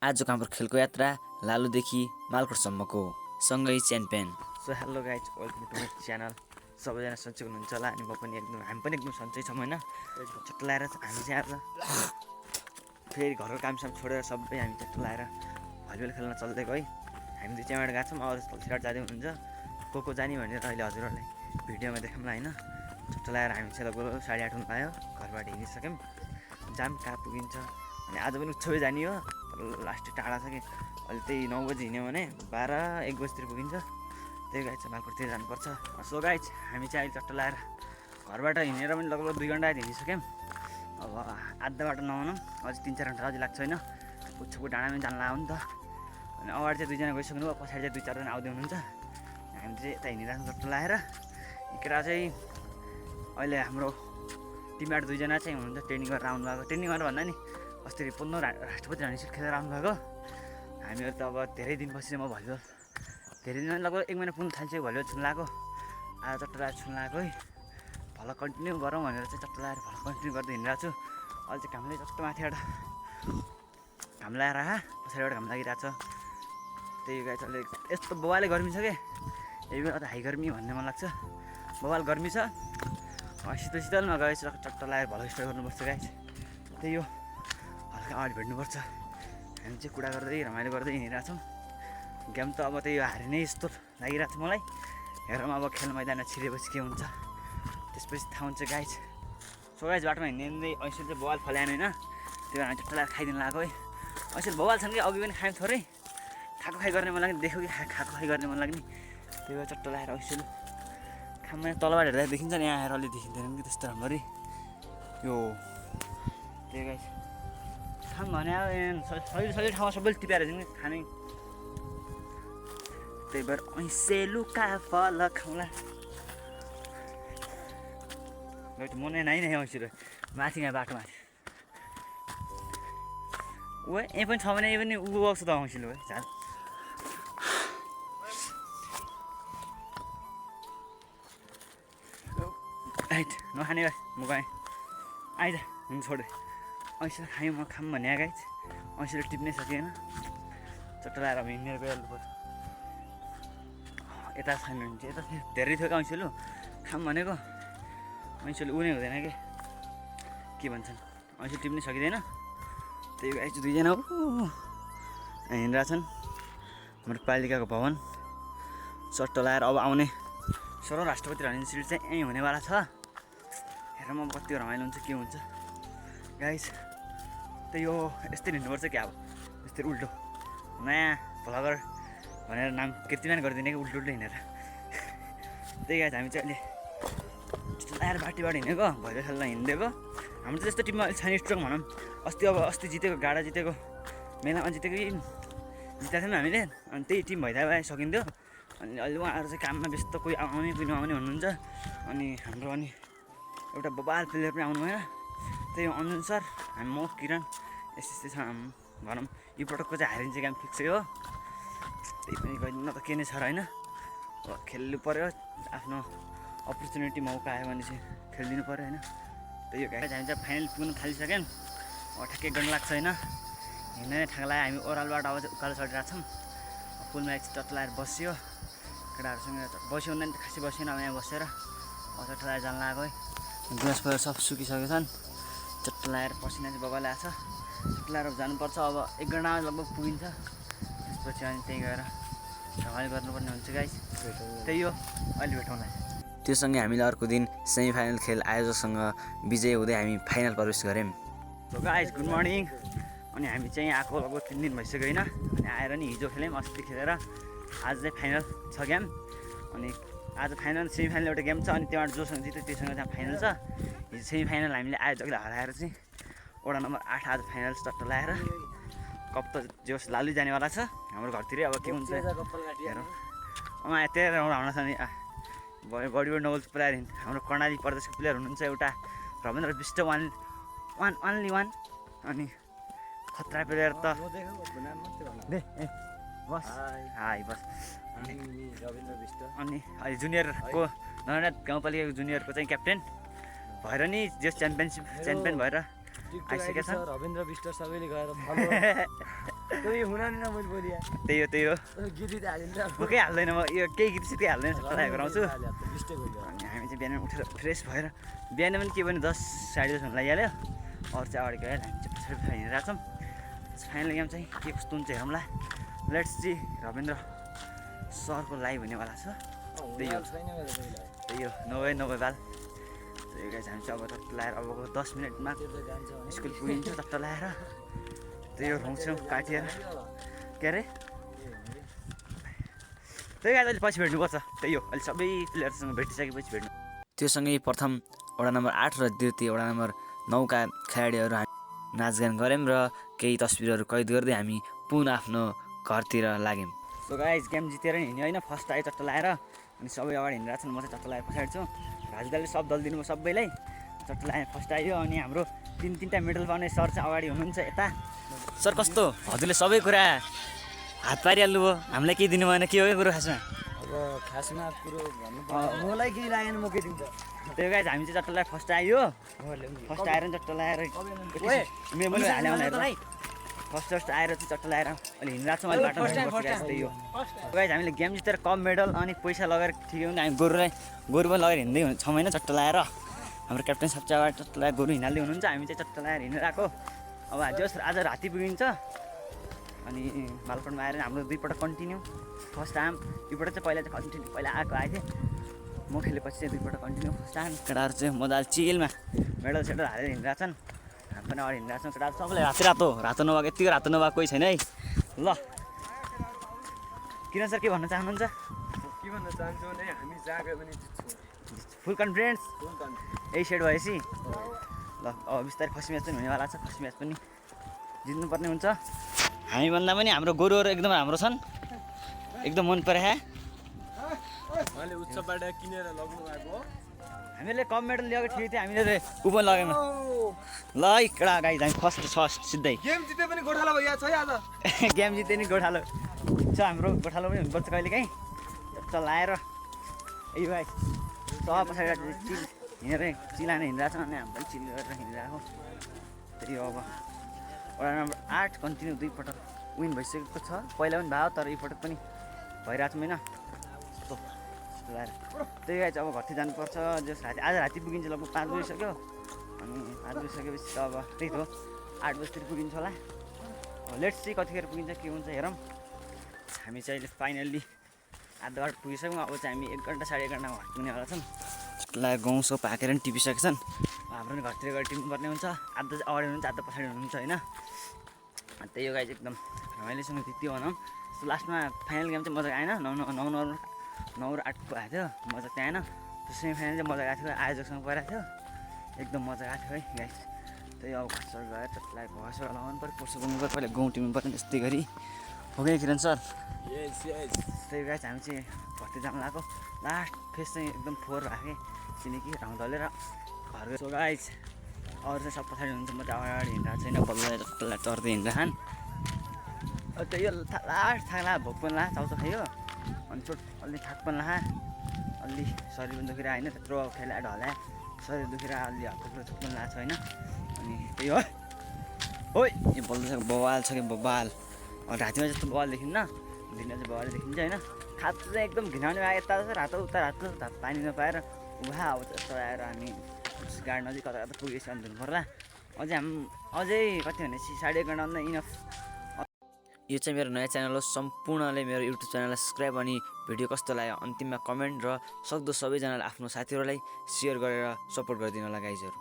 आजको हाम्रो खेलको यात्रा लालुदेखि मालकोटसम्मको सँगै champion. So hello guys, welcome to my channel. सबैजना सन्चै हुनुहुन्छ होला अनि हामी पनि एकदम सन्चै छौँ होइन। चट्ट लगाएर हामी चाहिँ आज फेरि घरको कामसाम छोडेर सबै हामी चट्ट लगाएर भलिबल खेल्न चल्दिएको है। हामी चाहिँ त्यहाँबाट गएको छौँ, अरू तलतिर जाँदै हुनुहुन्छ। को जाने भनेर अहिले हजुरहरूलाई भिडियोमा देखाउँला होइन। चट्ट लगाएर हामी चाहिँ लगभग 8:30 हुन आयो, घरबाट हिँडिसक्यौँ। जाम कहाँ पुगिन्छ अनि आज पनि उच्छबै जाने हो, लास्ट टाढा छ कि अहिले त्यही 9 बजी हिँड्यो भने 12-1 बजीतिर पुगिन्छ। त्यही गाइज चाहिँ मालकोटतिर जानुपर्छ। सो गाइज हामी चाहिँ अहिले चट्ट लगाएर घरबाट हिँडेर पनि लगभग 2 घन्टा हिँडिसक्यौँ। अब आधा बाटो नभनौँ, अझै 3-4 घन्टा अझै लाग्छ होइन। पुच्छको डाँडामा जानु लाग्यो नि त। अनि अगाडि चाहिँ 2जना गइसक्नु भयो, पछाडि चाहिँ 2-4जना आउँदै हुनुहुन्छ। हामी चाहिँ यता हिँडिरहेको चट्ट लगाएर। केटा चाहिँ अहिले हाम्रो टिमबाट 2जना चाहिँ हुनुहुन्छ, ट्रेनिङ गरेर आउनुभएको। ट्रेनिङ गरेर भन्दा नि अस्ति 15 राष्ट्रपति रनसिट खेलेर आउनुभएको। हामीहरू त अब धेरै दिनपछि म भलिबल धेरै दिन लगभग 1 महिना पुग्नु थाल्छ भलिबल छुन लगाएको। आज चट्ट लगाएर छुन लगाएको है। भल कन्टिन्यू गरौँ भनेर चाहिँ चट्ट लगाएर भल कन्टिन्यू गर्दै हिँडिरहेको छु। अहिले चाहिँ घामले चट्ट माथिबाट घाम लगाएर पछाडिबाट घाम लागिरहेको छ। त्यही गाई चल्दै यस्तो बबाले गर्मी छ कि यही बेला त हाई गर्मी भन्ने मन लाग्छ। बबाल गर्मी छ, शीतल शीतलमा गएपछि चट्ट लगाएर भल स्टार्ट गर्नुपर्छ गाई। त्यही हो, हल्का अगाडि भेट्नुपर्छ। हामी चाहिँ कुरा गर्दै रमाइलो गर्दै हिँडिरहेको छौँ। गेम त अब त्यही हारे नै जस्तो लागिरहेको छ मलाई। हेरौँ अब खेल मैदानमा छिरेपछि के हुन्छ, त्यसपछि थाहा हुन्छ गाइज। सो गाइज बाटोमा हिँड्दै ऐसे चाहिँ बवाल फल्याएन होइन। त्यो भएर हामी चट्ट लगाएर खाइदिनु लगाएको है। ऐसे बवाल छन् कि अघि पनि खायौँ थोरै, खाएको खाइ गर्ने मन लाग्ने, देख्यो कि खाएको खाइ गर्ने मन लाग्ने। त्यही भएर चट्ट लगाएर ऐसे खाममा तलबाट हेर्दा देखिन्छ नि, यहाँ आएर अलि देखिँदैन कि त्यस्तो राम्ररी यो। त्यही गाइज खाम भने अब सजिलो ठाउँमा सबैले टिपेर चाहिँ खाने। त्यही भएर ऐसे लुका फल खाउँला। म नै नै ऐसे माथि यहाँ बाटो माथि ऊ यहीँ पनि छ भने यही पनि ऊ आउँछ त औँसिलो है झाल। आइट नखाने म गएँ, आइज हुन्छ छोडे। ऐसे खाएँ म खाम भने गाइज, ऐसेले टिप्नै सकिएन। चट्ट लगाएर अब हिँडेर गइहाल्नु पर्छ। यता छैन भने चाहिँ यता धेरै थियो क्या ऐसेलु खाम भनेको। ऐसेलु ऊ नै हुँदैन के भन्छन्, ऐसे टिप्नै सकिँदैन। त्यही गाइज 2जना हिँडिरहेछन् हाम्रो पालिकाको भवन। चट्ट लगाएर अब आउने 16औं राष्ट्रपति रनसिट चाहिँ यहीँ हुनेवाला छ। हेरौँ अब कति रमाइलो हुन्छ के हुन्छ गाइज। त्यही हो, यस्तै हिँड्नुपर्छ क्या अब, यस्तै उल्टो नयाँ भ्लगर भनेर नाम कीर्तिमान गरिदिने कि उल्टो उल्टो हिँडेर। त्यही गाइज हामी चाहिँ अहिले लगाएर बाटीबाट हिँडेको, भैलो खेल्न हिँडिदिएको। हाम्रो चाहिँ त्यस्तो टिममा छैन स्ट्रङ भनौँ। अस्ति जितेको गाडा जितेको मेलामा जितेको जितेको थियौँ हामीले। अनि त्यही टिम भइदिए भए सकिन्थ्यो। अनि अहिले उहाँहरू चाहिँ काममा व्यस्त, कोही आउने कोही नआउने हुनुहुन्छ। अनि हाम्रो अनि एउटा बबाल प्लेयर पनि आउनु भएन। त्यही अन्जुन सर, हामी म किरण यस्तै छ भनौँ। यो पटकको चाहिँ हारिन्छ गेम फिक्सै हो। त्यही पनि गरिदिनु त के नै छ र होइन। अब खेल्नु पऱ्यो, आफ्नो अपर्च्युनिटी मौका आयो भने चाहिँ खेलिदिनु पऱ्यो होइन। त्यही हो गाइज, हामी चाहिँ फाइनल पुग्न थालिसक्यौँ। अब ठ्याक्कै गर्न लाग्छ होइन, हिँड्न नै थाहा लाग्यो। हामी ओह्रालबाट अब चाहिँ उकालो चढिरहेको छौँ। पुलमा एकछिन चट्ट लगाएर बस्यो, केटाहरूसँग बस्यो भने त खासै बसेन। अब यहाँ बसेर अब चट्ट लगाएर जान लाग्यो है। गुनास परेर सब सुकिसकेको छन्। चट्ट लगाएर पसिना चाहिँ बबाले आएको छ। चट्ट लगाएर जानुपर्छ। अब 1 घन्टामा लगभग पुगिन्छ। त्यसपछि अनि त्यहीँ गएर रमाइलो गर्नुपर्ने हुन्छ गाइज। त्यही हो, अहिले भेटौँला। त्योसँगै हामीले अर्को दिन सेमी फाइनल खेल आयोजकसँग विजय हुँदै हामी फाइनल प्रवेश गऱ्यौँ। So guys good morning. अनि हामी चाहिँ आएको लगभग 3 दिन भइसक्यो होइन। अनि आएर नि हिजो खेल्यौँ, अस्ति खेलेर आज चाहिँ फाइनल छ गेम। अनि आज फाइनल सेमी फाइनल एउटा गेम छ। अनि त्यहाँबाट जोसँग जित्यो त्योसँग चाहिँ फाइनल छ। हिजो सेमी फाइनल हामीले आयोजकले हराएर चाहिँ वडा नम्बर 8 आज फाइनल चट्ट लगाएर। कप त जोस् लालु जानेवाला छ हाम्रो घरतिरै। अब के हुन्छ हेरौँ। त्यही आउन छ नि बडीबाट नोबल प्लेयर हाम्रो कर्णाली प्रदेशको प्लेयर हुनुहुन्छ एउटा रविन्द्र विष्ट, वान। अनि खतरा प्लेयर त बस हाई बस। अनि अहिले जुनियरको नरायण गाउँपालिकाको जुनियरको चाहिँ क्याप्टेन भएर नि जस च्याम्पियन भएर आइसकेको छ। रविन्द्र विष्ट सबैले गएर त्यही हो म केही हाल्दैन म यो केही गीत सित हाल्दैन चट्टलाई गराउँछु अनि हामी चाहिँ बिहान उठेर फ्रेस भएर बिहान पनि के भने 10 साढे 10 हुन लागिहाल्यो अरू चाहिँ अगाडि गएर हामी चाहिँ पछाडि पछाडि हिँडिरहेको छौँ फाइनल गेम चाहिँ के कस्तो हुन्छ हेरौँला लेट्स सी रविन्द्र सरको लाइभ हुनेवाला छ त्यही हो 90 बाल त्यही गाइस हामी चाहिँ अब चट्ट लाएर अबको 10 मिनटमा स्कुल पुगिन्छ चट्ट लाएर त्यही हो ठाउँछौँ काटिएर के अरे त्यही गाइस अहिले पछि भेट्नुपर्छ त्यही हो अहिले सबै प्लेयरसँग भेटिसकेपछि भेट्नु त्योसँगै प्रथम वडा नम्बर 8 र द्वितीय वडा नम्बर 9 का खेलाडीहरू हामी नाचगान गऱ्यौँ र केही तस्बिरहरू कैद गर्दै हामी पुनः आफ्नो घरतिर लाग्यौँ। सो गाइस गेम जितेर हिँड्यो होइन फर्स्ट आयो चट्ट लाएर अनि सबै अगाडि हिँडिरहेको छन् म चाहिँ चट्ट लाएर पछाडि छु राजुदाले सब दल दिनुभयो सबैलाई चट्ट लाएर फर्स्ट आयो अनि हाम्रो 3-3टा मेडल पाउने सर चाहिँ अगाडि हुनुहुन्छ यता सर कस्तो हजुरले सबै कुरा हात पारिहाल्नु भयो हामीलाई केही दिनु भएन के हो यो कुरो खासमा अब खासमा कुरो भन्नु मलाई केही लागेन म के दिन्छ त्यही गाइस हामी चाहिँ चट्ट लाएर फर्स्ट आयो फर्स्ट आएर चट्ट लाएर मैले हाल्यो फर्स्ट आएर चाहिँ चट्ट लाएर अहिले हिँडिरहेको छौँ अहिले बाटोमा त्यही हो गाइस हामीले गेम जितेर कप मेडल अनि पैसा लगाएर ठिकै हुन्छ हामी गोरु पनि लगेर हिँड्दै छौँ होइन चट्ट लाएर हाम्रो क्याप्टेन साहब चाहिँ अगाडि चट्ट लाएर गोरु हिँड्दै हुनुहुन्छ हामी चाहिँ चट्ट लाएर हिँडिरहेको अब आज राति पुगिन्छ अनि भालुपाडामा आएर हाम्रो 2 पटक कन्टिन्यू फर्स्ट टाइम योपल्ट चाहिँ पहिला आएको थिएँ म खेलेपछि चाहिँ 2 पटक कन्टिन्यू फर्स्ट टाइम केटाहरू चाहिँ मजाले चिलमा मेडल सेडल हालेर हिँडिरहेको छन् हामी पनि अगाडि हिँडिरहेको छौँ केटाहरू सबैले रातो नभएको यतिको रातो नभएको कोही छैन है ल किन सर के भन्न चाहनुहुन्छ के भन्न चाहन्छु भने हामी जहाँ गयो भने फुल कन्फिडेन्स यही सेट भएपछि ल अब बिस्तारै फर्स्ट म्याच पनि हुनेवाला छ फर्स्ट म्याच पनि जित्नुपर्ने हुन्छ हामीभन्दा पनि हाम्रो गोरुहरू एकदम राम्रो छन् एकदम मन परे उहाँले उच्चबाट किनेर लग्नु भएको हामीले कप मेडल ल्याएको थियो थियो हामीले कुपन लगायौँ ल है केटा गाइज हामी फर्स्ट सिधै गेम जिते पनि गोठालो भइया छ है आज गेम जिते नि गोठालो छ हाम्रो गोठालो पनि हुनुपर्छ कहिले काहीँ चल आएर ए भाइ सब पछाडि चिल हिँडेर चिलाएर हिँडिरहेको छ अनि हामी पनि चिल गरेर हिँडिरहेको त्यही हो अब वडा नम्बर 8 कन्टिन्यू 2 पटक विन भइसकेको छ पहिला पनि भयो तर यो पटक पनि भइरहेको छ होइन यस्तो लाएर त्यही गाइज अब घरतिर जानुपर्छ जस राति आज राति पुगिन्छ लगभग 5 बजिसक्यो अनि 5 बजिसकेपछि त अब त्यही हो 8 बजीतिर पुगिन्छ होला लेट्स सी कतिखेर पुगिन्छ के हुन्छ हेरौँ हामी चाहिँ अहिले फाइनल्ली आधा बाटो पुगिसक्यौँ अब चाहिँ हामी 1 घन्टा साढे 1 घन्टामा घर पुग्नेवाला छौँ लाई गाउँ सो पाकेर पनि टिपिसकेका छन् हाम्रो पनि घरतिर गएर टिप्नुपर्ने हुन्छ आधा चाहिँ अगाडि हुनुहुन्छ आधा पछाडि हुनुहुन्छ होइन त्यही हो गाइज एकदम रमाइलोसँग जित्यो भनौँ लास्टमा फाइनल गेम चाहिँ मजा आएन 9 र 8 को आएको थियो मजा त्यहाँ आएन त्यो सेमी फाइनल चाहिँ मजा आएको थियो आयोजकसँग परेको थियो एकदम मजा आएको थियो है गाइज त्यही अब घरसर गएर चट्टलाई घरसर लगाउनु पऱ्यो पर्सो पुग्नु पऱ्यो पहिला गाउँ टिप्नु पऱ्यो त्यस्तै गरी हो कि किरण सर त्यही गाइज हामी चाहिँ घरतिर जानु लागेको लास्ट फेस चाहिँ एकदम फोहोर भएको छिमेकी राउँदले र घर गयो गाइज अरू चाहिँ सब पछाडि हुन्छ म चाहिँ अगाडि हिँडिरहेको छैन बल्ल चट्टलाई चढ्दै हिँड्दैन त्यही हो लास्ट थाक्ला भोक पनि ला चाउचाउ खायो अनि चोट अलि थाक पनि ला अलि शरीर पनि दुखेर होइन त्यत्रो खेला ढल्या शरीर दुखेर अलि हल्का चोट पनि लाग्छ होइन अनि त्यही हो ओइ यो बोल्दैछ बवाल छ कि बवाल रातिमा जस्तो बवाल देखिन्न दिनमा चाहिँ बवाल देखिन्छ होइन खाँचो चाहिँ एकदम घिनाउने भयो यता रातो उता पानी नपाएर उभा अब जस्तो आएर हामी गाडी नजिक कता कता पुगेपछि अनि धुनु पर्ला अझै कति भनेपछि 1.5 घन्टा भन्दा इनफ यो चाहिँ मेरो नयाँ च्यानल हो सम्पूर्णले मेरो युट्युब च्यानललाई सब्सक्राइब अनि भिडियो कस्तो लाग्यो अन्तिममा कमेन्ट र सक्दो सबैजनाले आफ्नो साथीहरूलाई सेयर गरेर सपोर्ट गरिदिनु होला गाइजहरू।